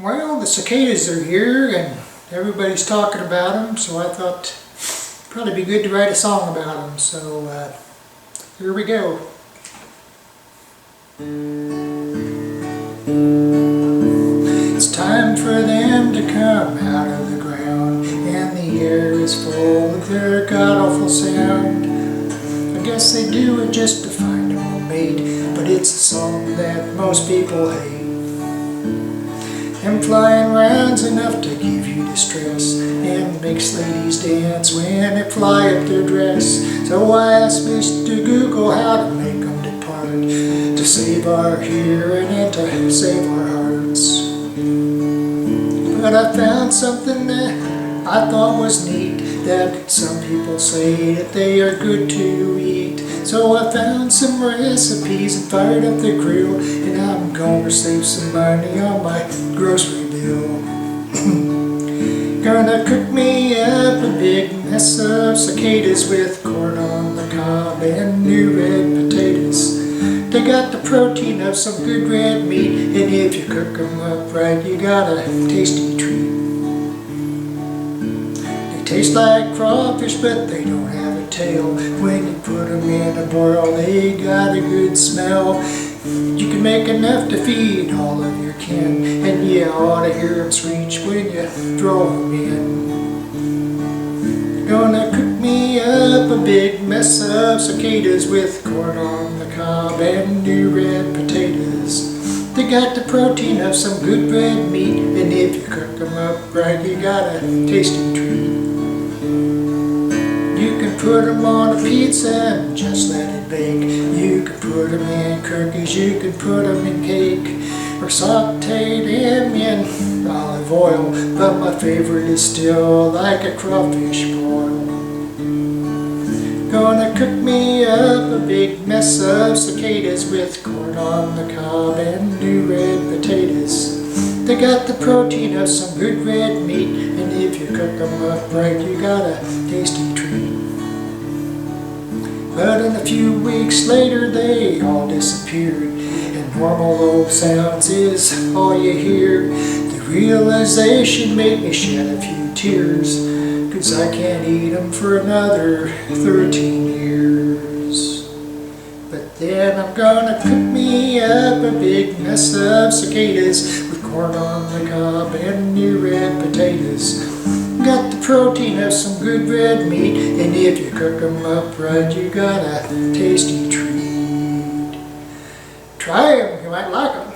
Well, the cicadas are here and everybody's talking about them, so I thought it'd probably be good to write a song about them. So here we go. It's time for them to come out of the ground, and the air is full of their god-awful sound. I guess they do it just to find a mate, but it's a song that most people hate. And flying round's enough to give you distress, and makes ladies dance when they fly up their dress. So I asked Mr. Google how to make them depart, to save our hearing and to save our hearts. But I found something that I thought was neat, that some people say that they are good to eat. So I found some recipes and fired up the grill, and I'm gonna save some money on my grocery bill. Gonna cook me up a big mess of cicadas with corn on the cob and new red potatoes. They got the protein of some good red meat, and if you cook them up right, you got a tasty treat. They taste like crawfish, but they don't have a tail. When you put them in a boil, they got a good smell. You can make enough to feed all of your kin, and you ought to hear them screech when you throw them in. Gonna cook me up a big mess of cicadas with corn on the cob and new red potatoes. They got the protein of some good red meat, and if you cook them up right, you got a tasty treat. You can put them on a pizza and just let it bake. You can put them in cookies, you can put them in cake, or saute them in olive oil, but my favorite is still like a crawfish boil. Gonna cook me up a big mess of cicadas with corn on the cob and new red potatoes. They got the protein of some good red meat, and if you cook them up right, you got a tasty treat. But in a few weeks later they all disappeared, and normal old sounds is all you hear. The realization made me shed a few tears, 'cause I can't eat them for another 13 years. But then I'm gonna cook me up a big mess of cicadas with corn on the cob and new red potatoes. Got the protein of some good red meat, and if you cook them up right, you got a tasty treat. Try them, you might like them.